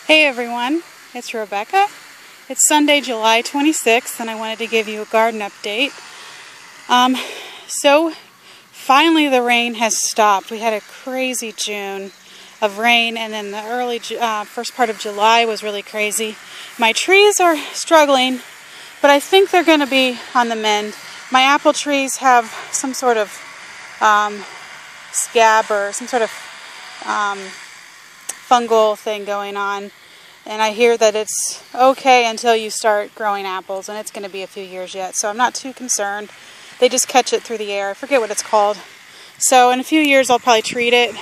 Hey everyone, it's Rebecca. It's Sunday, July 26th, and I wanted to give you a garden update. So finally the rain has stopped. We had a crazy June of rain, and then the early first part of July was really crazy. My trees are struggling, but I think they're going to be on the mend. My apple trees have some sort of scab or some sort of fungal thing going on, and I hear that it's okay until you start growing apples, and it's going to be a few years yet, so I'm not too concerned. They just catch it through the air. I forget what it's called. So in a few years I'll probably treat it.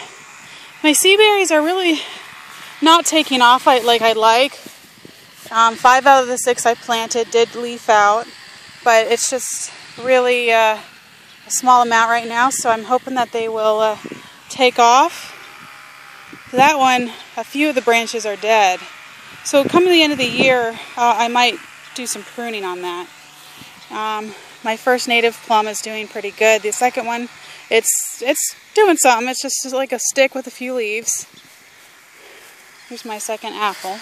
My sea berries are really not taking off like I'd like. 5 out of the 6 I planted did leaf out, but it's just really a small amount right now, so I'm hoping that they will take off. That one, a few of the branches are dead. So coming to the end of the year, I might do some pruning on that. My first native plum is doing pretty good. The second one, it's doing something. It's just like a stick with a few leaves. Here's my second apple. I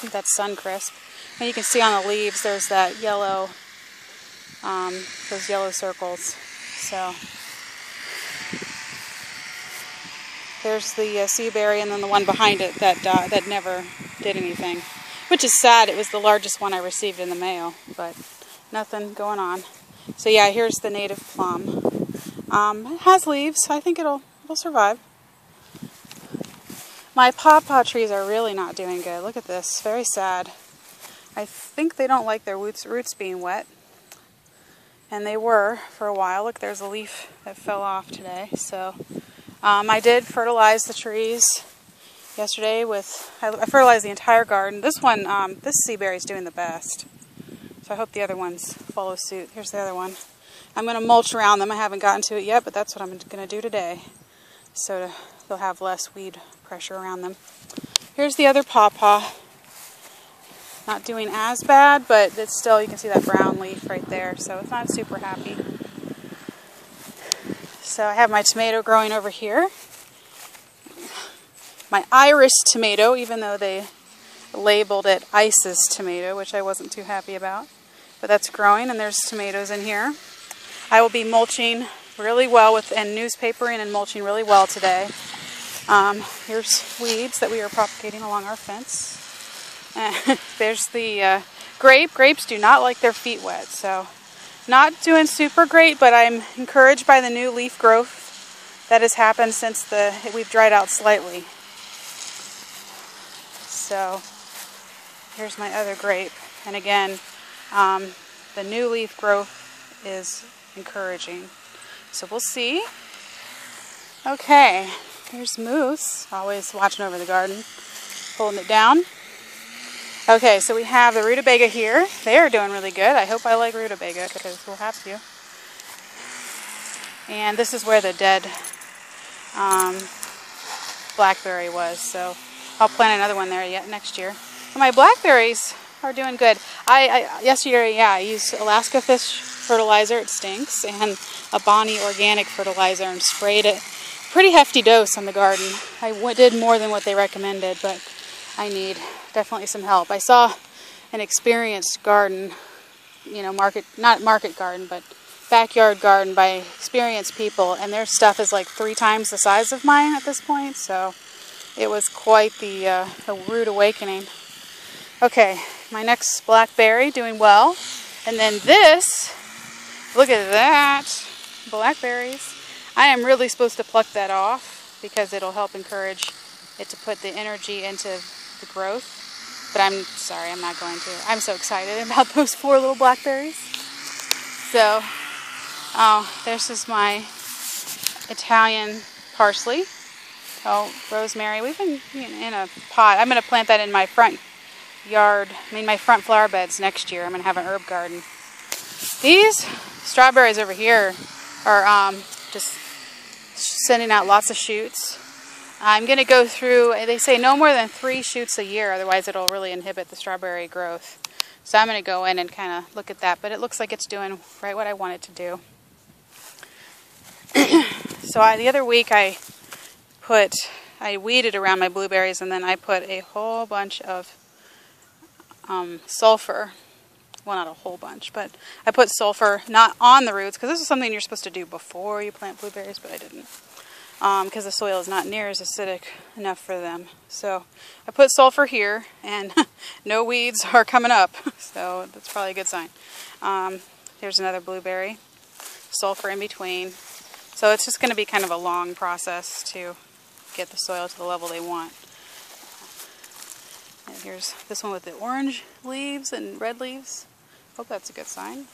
think that's Suncrisp. And you can see on the leaves there's that yellow, those yellow circles. So there's the sea berry, and then the one behind it that never did anything, which is sad. It was the largest one I received in the mail, but nothing going on. So yeah, here's the native plum. It has leaves. I think it'll survive. My pawpaw trees are really not doing good. Look at this, very sad. I think they don't like their roots being wet, and they were for a while. Look, there's a leaf that fell off today. So I did fertilize the trees yesterday I fertilized the entire garden. This one, this sea berry is doing the best. So I hope the other ones follow suit. Here's the other one. I'm going to mulch around them. I haven't gotten to it yet, but that's what I'm going to do today. So they'll have less weed pressure around them. Here's the other pawpaw. Not doing as bad, but it's still, you can see that brown leaf right there. So it's not super happy. So I have my tomato growing over here. My iris tomato, even though they labeled it Isis tomato, which I wasn't too happy about. But that's growing, and there's tomatoes in here. I will be mulching really well and newspapering and mulching really well today. Here's weeds that we are propagating along our fence. There's the grape. Grapes do not like their feet wet, so not doing super great, but I'm encouraged by the new leaf growth that has happened since we've dried out slightly. So here's my other grape, and again, the new leaf growth is encouraging. So we'll see. Okay, here's Moose, always watching over the garden, holding it down. Okay, so we have the rutabaga here. They are doing really good. I hope I like rutabaga, because we'll have to. And this is where the dead blackberry was, so I'll plant another one there next year. But my blackberries are doing good. Yesterday, I used Alaska Fish fertilizer. It stinks, and a Bonnie organic fertilizer, and sprayed it. Pretty hefty dose on the garden. I did more than what they recommended, but I need definitely some help. I saw an experienced garden, not market garden, but backyard garden by experienced people, and their stuff is like 3 times the size of mine at this point, so it was quite a rude awakening. Okay, my next blackberry doing well, and then this, look at that, blackberries. I am really supposed to pluck that off because it'll help encourage it to put the energy into the growth. But I'm sorry, I'm not going to. I'm so excited about those 4 little blackberries. So, this is my Italian parsley. Oh, rosemary. We've been in a pot. I'm going to plant that in my front yard. My front flower beds next year. I'm going to have an herb garden. These strawberries over here are just sending out lots of shoots. I'm going to go through, they say no more than 3 shoots a year, otherwise it'll really inhibit the strawberry growth. So I'm going to go in and kind of look at that, but it looks like it's doing right what I want it to do. So the other week I put I weeded around my blueberries, and then I put a whole bunch of sulfur. Well, not a whole bunch, but I put sulfur not on the roots, because this is something you're supposed to do before you plant blueberries, but I didn't, because the soil is not near as acidic enough for them. So I put sulfur here, and no weeds are coming up, so that's probably a good sign. Here's another blueberry, sulfur in between. So it's just going to be kind of a long process to get the soil to the level they want. And here's this one with the orange leaves and red leaves. Hope that's a good sign.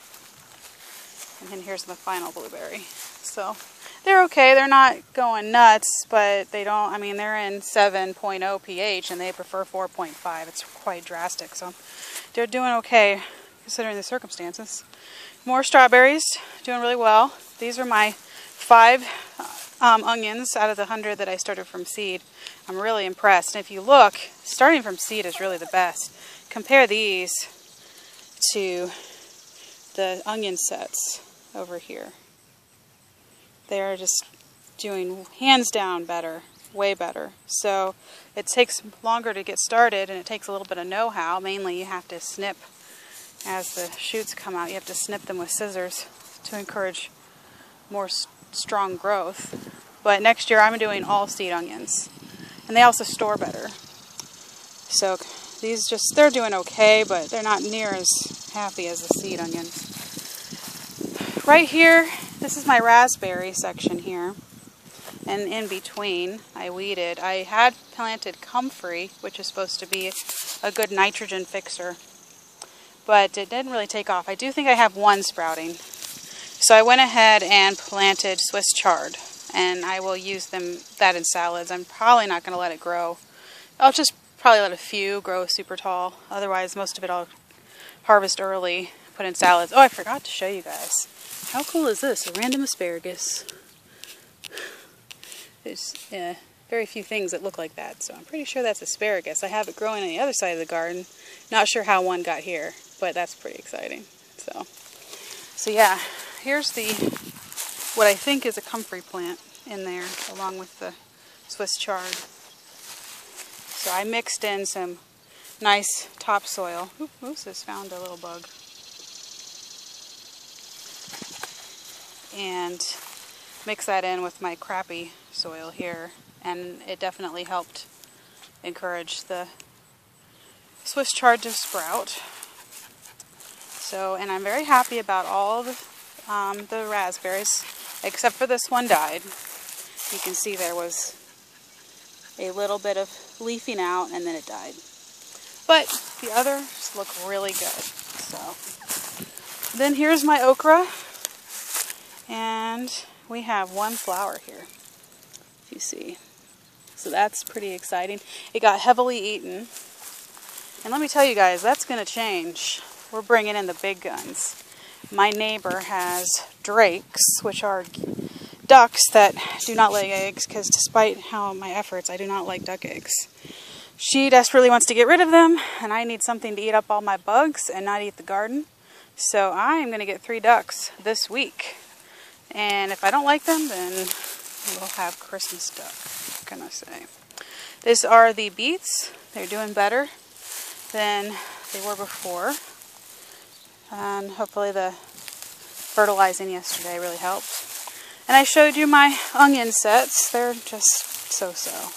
And then here's the final blueberry. So they're okay. They're not going nuts, but they don't, I mean, they're in 7.0 pH and they prefer 4.5. It's quite drastic. So they're doing okay considering the circumstances. More strawberries, doing really well. These are my 5 onions out of the 100 that I started from seed. I'm really impressed. And if you look, starting from seed is really the best. Compare these to the onion sets over here. They're just doing hands down better, way better. So it takes longer to get started, and it takes a little bit of know-how. Mainly you have to snip as the shoots come out. You have to snip them with scissors to encourage more strong growth. But next year I'm doing all seed onions, and they also store better. So these they're doing okay, but they're not near as happy as the seed onions. Right here, this is my raspberry section here, and in between I weeded. I had planted comfrey, which is supposed to be a good nitrogen fixer, but it didn't really take off. I do think I have one sprouting. So I went ahead and planted Swiss chard, and I will use that in salads. I'm probably not going to let it grow. I'll just probably let a few grow super tall. Otherwise, most of it I'll harvest early, put in salads. Oh, I forgot to show you guys. How cool is this? A random asparagus. There's very few things that look like that, so I'm pretty sure that's asparagus. I have it growing on the other side of the garden. Not sure how one got here, but that's pretty exciting. So yeah. Here's what I think is a comfrey plant in there, along with the Swiss chard. So I mixed in some nice topsoil. Oops, just found a little bug. And mix that in with my crappy soil here, and it definitely helped encourage the Swiss chard to sprout. So, and I'm very happy about all the raspberries, except for this one died. You can see there was a little bit of leafing out, and then it died. But the others look really good. So then here's my okra, and we have one flower here, if you see. So that's pretty exciting. It got heavily eaten, and let me tell you guys, that's going to change. We're bringing in the big guns. My neighbor has drakes, which are ducks that do not lay eggs, because despite my efforts, I do not like duck eggs. She desperately wants to get rid of them, and I need something to eat up all my bugs and not eat the garden. So I am going to get 3 ducks this week. And if I don't like them, then we'll have Christmas duck. What can I say? These are the beets. They're doing better than they were before. And hopefully the fertilizing yesterday really helped. And I showed you my onion sets. They're just so-so.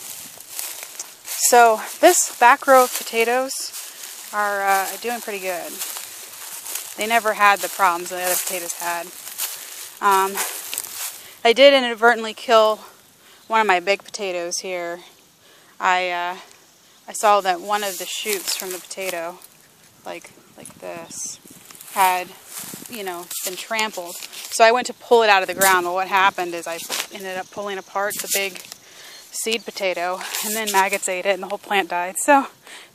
So this back row of potatoes are doing pretty good. They never had the problems the other potatoes had. I did inadvertently kill one of my big potatoes here. I saw that one of the shoots from the potato, like this, had, been trampled. So I went to pull it out of the ground. Well, what happened is I ended up pulling apart the big seed potato, and then maggots ate it, and the whole plant died. So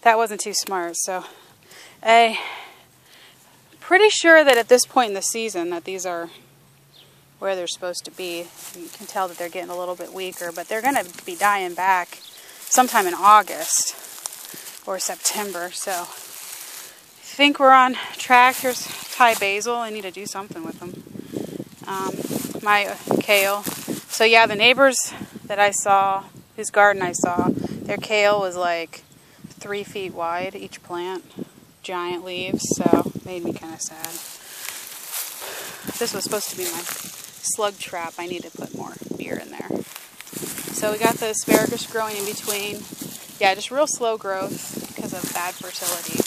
that wasn't too smart. So I'm pretty sure that at this point in the season that these are where they're supposed to be. You can tell that they're getting a little bit weaker, but they're going to be dying back sometime in August or September. So I think we're on track. Here's Thai basil. I need to do something with them. My kale. So yeah, the neighbors that I saw whose garden I saw, their kale was like 3 feet wide, each plant. Giant leaves, so made me kind of sad. This was supposed to be my slug trap. I need to put more beer in there. So we got the asparagus growing in between. Yeah, just real slow growth because of bad fertility.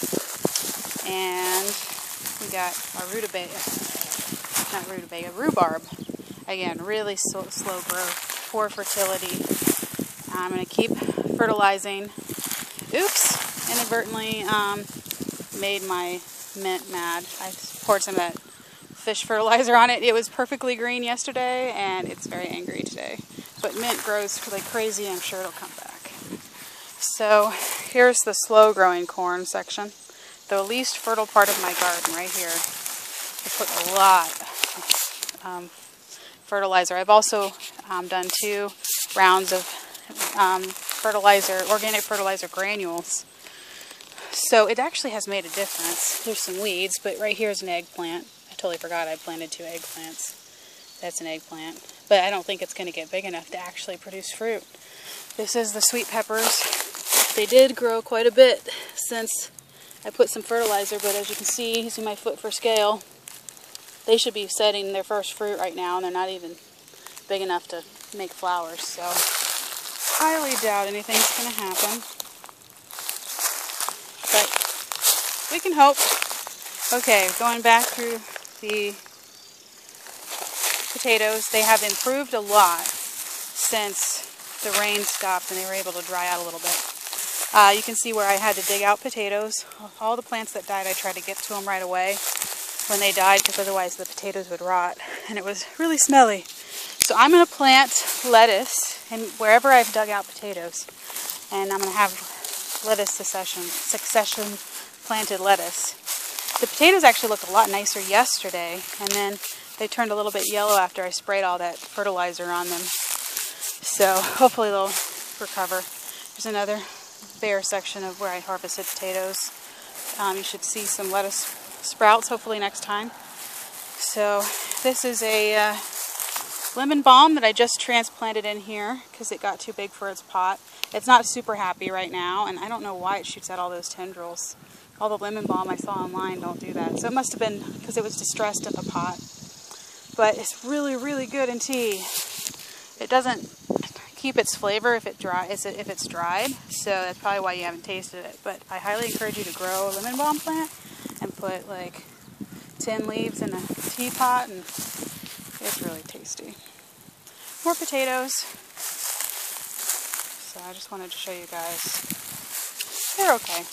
And we got our rhubarb. Again, really slow growth, poor fertility. I'm going to keep fertilizing. Oops, inadvertently made my mint mad. I poured some of that fish fertilizer on it. It was perfectly green yesterday, and it's very angry today. But mint grows like crazy, I'm sure it'll come back. So here's the slow-growing corn section. The least fertile part of my garden right here. I put a lot of fertilizer. I've also done 2 rounds of organic fertilizer granules. So it actually has made a difference. There's some weeds, but right here is an eggplant. I totally forgot I planted 2 eggplants. That's an eggplant. But I don't think it's going to get big enough to actually produce fruit. This is the sweet peppers. They did grow quite a bit since I put some fertilizer, but as you can see, using my foot for scale, they should be setting their first fruit right now, and they're not even big enough to make flowers. So highly doubt anything's going to happen. But we can hope. Okay, going back through the potatoes, they have improved a lot since the rain stopped and they were able to dry out a little bit. You can see where I had to dig out potatoes. All the plants that died, I tried to get to them right away when they died, because otherwise the potatoes would rot, and it was really smelly. So I'm going to plant lettuce and wherever I've dug out potatoes, and I'm going to have lettuce succession planted lettuce. The potatoes actually looked a lot nicer yesterday, and then they turned a little bit yellow after I sprayed all that fertilizer on them. So hopefully they'll recover. There's another bare section of where I harvested potatoes. You should see some lettuce sprouts hopefully next time. So this is a lemon balm that I just transplanted in here because it got too big for its pot. It's not super happy right now, and I don't know why it shoots out all those tendrils. All the lemon balm I saw online don't do that. So it must have been because it was distressed in the pot. But it's really, really good in tea. It doesn't keep its flavor if it's dried, so that's probably why you haven't tasted it. But I highly encourage you to grow a lemon balm plant and put like 10 leaves in a teapot, and it's really tasty. More potatoes. So I just wanted to show you guys. They're okay.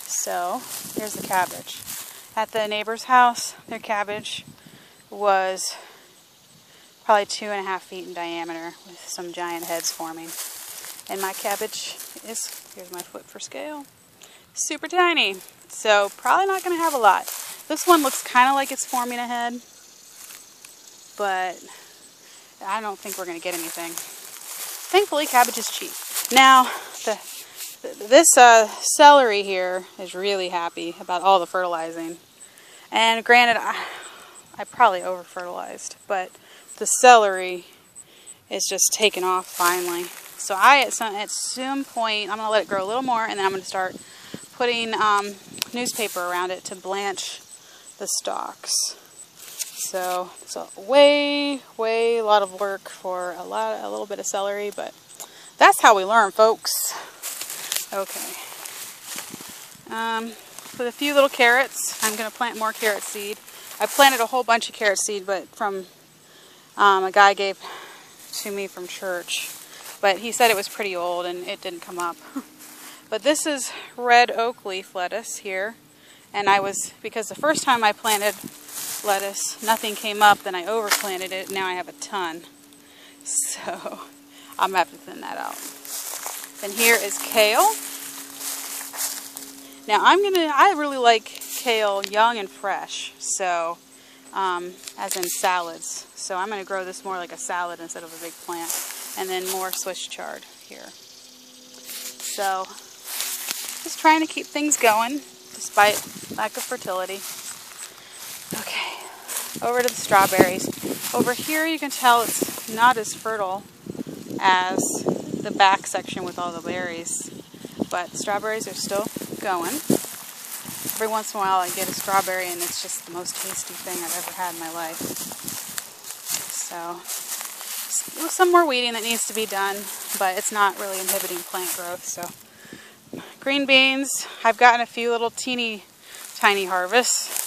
So here's the cabbage. At the neighbor's house, their cabbage was probably 2.5 feet in diameter with some giant heads forming. And my cabbage is, here's my foot for scale, super tiny. So probably not going to have a lot. This one looks kind of like it's forming a head, but I don't think we're going to get anything. Thankfully, cabbage is cheap. Now, this celery here is really happy about all the fertilizing. And granted, I probably over-fertilized, but the celery is just taken off finally. So at some point, I'm going to let it grow a little more, and then I'm going to start putting newspaper around it to blanch the stalks. So it's a way lot of work for a little bit of celery, but that's how we learn, folks. Okay. With a few little carrots, I'm going to plant more carrot seed. I planted a whole bunch of carrot seed, but from a guy gave to me from church. But he said it was pretty old and it didn't come up. But this is red oak leaf lettuce here. And because the first time I planted lettuce, nothing came up, then I overplanted it, now I have a ton. So I'm going to have to thin that out. Then here is kale. Now I really like kale young and fresh, so as in salads. So I'm going to grow this more like a salad instead of a big plant. And then more Swiss chard here. So just trying to keep things going despite lack of fertility. Okay, over to the strawberries. Over here you can tell it's not as fertile as the back section with all the berries, but strawberries are still going. Every once in a while I get a strawberry and it's just the most tasty thing I've ever had in my life. So, some more weeding that needs to be done, but it's not really inhibiting plant growth. So, green beans, I've gotten a few little teeny tiny harvests.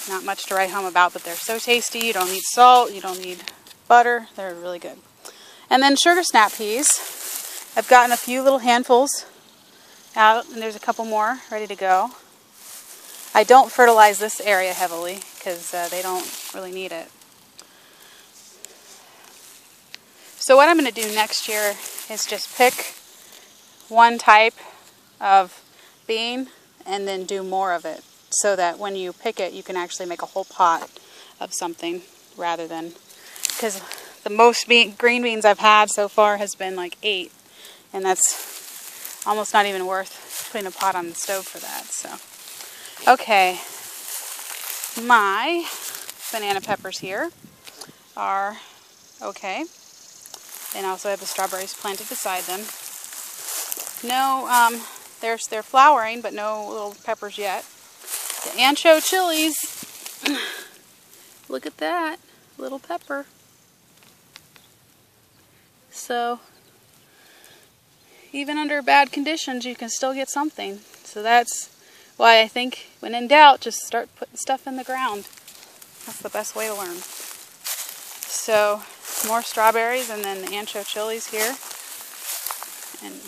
Not much to write home about, but they're so tasty. You don't need salt, you don't need butter. They're really good. And then sugar snap peas. I've gotten a few little handfuls out, and there's a couple more ready to go. I don't fertilize this area heavily because they don't really need it. So what I'm going to do next year is just pick one type of bean and then do more of it, so that when you pick it, you can actually make a whole pot of something rather than, because the most green beans I've had so far has been like 8, and that's almost not even worth putting a pot on the stove for that. So, okay, my banana peppers here are okay, and I also have the strawberries planted beside them. No, they're flowering, but no little peppers yet. The ancho chilies, look at that, little pepper. So, even under bad conditions, you can still get something. So that's why I think, when in doubt, just start putting stuff in the ground. That's the best way to learn. So, more strawberries and then the ancho chilies here. And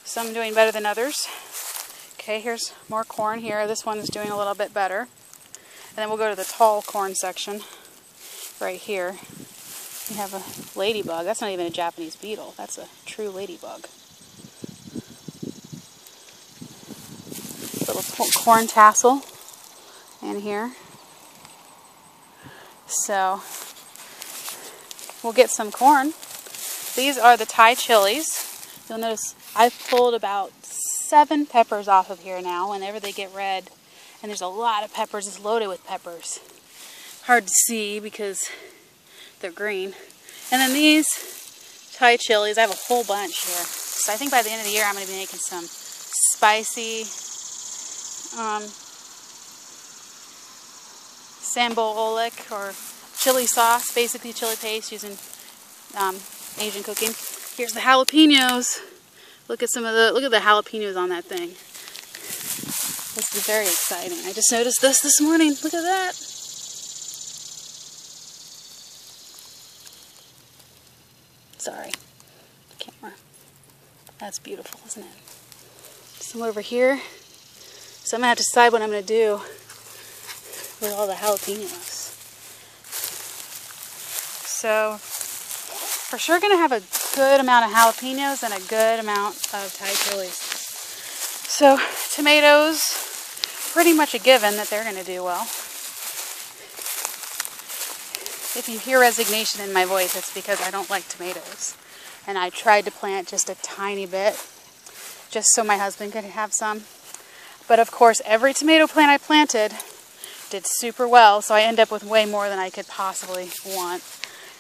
some doing better than others. Okay, here's more corn here. This one's doing a little bit better. And then we'll go to the tall corn section right here. We have a ladybug. That's not even a Japanese beetle. That's a true ladybug. Little corn tassel in here. So, we'll get some corn. These are the Thai chilies. You'll notice I've pulled about 7 peppers off of here now whenever they get red. And there's a lot of peppers. It's loaded with peppers. Hard to see because they're green. And then these Thai chilies, I have a whole bunch here. So I think by the end of the year I'm going to be making some spicy sambal olik, or chili sauce, basically chili paste using Asian cooking. Here's the jalapenos. Look at the jalapenos on that thing. This is very exciting. I just noticed this morning. Look at that. Sorry, the camera. That's beautiful, isn't it? Some over here. So I'm gonna have to decide what I'm gonna do with all the jalapenos. So, for sure gonna have a good amount of jalapenos and a good amount of Thai chilies. So, tomatoes, pretty much a given that they're gonna do well. If you hear resignation in my voice, it's because I don't like tomatoes. And I tried to plant just a tiny bit, just so my husband could have some. But of course, every tomato plant I planted did super well, so I end up with way more than I could possibly want.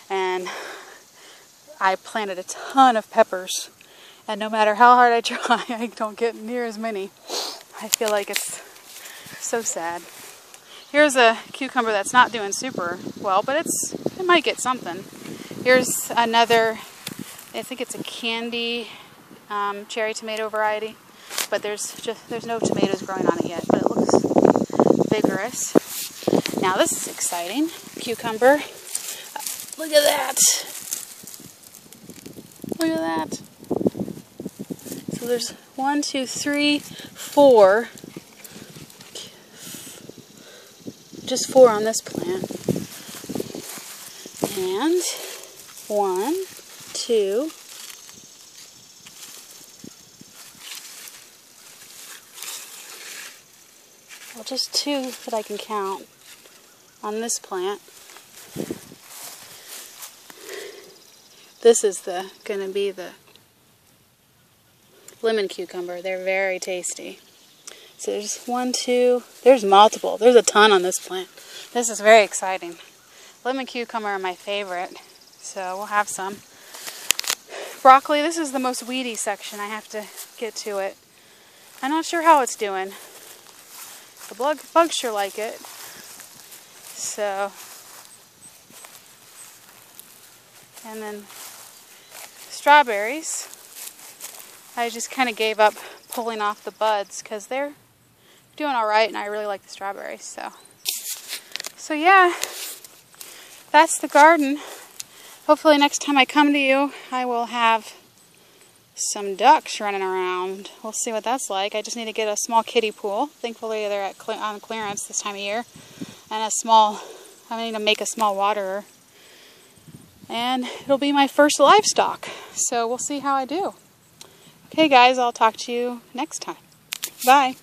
And I planted a ton of peppers, and no matter how hard I try, I don't get near as many. I feel like it's so sad. Here's a cucumber that's not doing super well, but it might get something. Here's another, I think it's a candy cherry tomato variety, but there's no tomatoes growing on it yet, but it looks vigorous. Now this is exciting. Cucumber. Look at that. Look at that. So there's 1, 2, 3, 4. Just 4 on this plant. And 1, 2. Well, just 2 that I can count on this plant. This is going to be the lemon cucumber. They're very tasty. So there's 1, 2, there's multiple. There's a ton on this plant. This is very exciting. Lemon cucumber are my favorite, so we'll have some. Broccoli, this is the most weedy section. I have to get to it. I'm not sure how it's doing. The bugs sure like it. So, and then strawberries. I just kind of gave up pulling off the buds because they're doing all right, and I really like the strawberries. So yeah, that's the garden. Hopefully next time I come to you, I will have some ducks running around. We'll see what that's like. I just need to get a small kiddie pool. Thankfully they're on clearance this time of year. And I need to make a small waterer. And it'll be my first livestock. So we'll see how I do. Okay guys, I'll talk to you next time. Bye.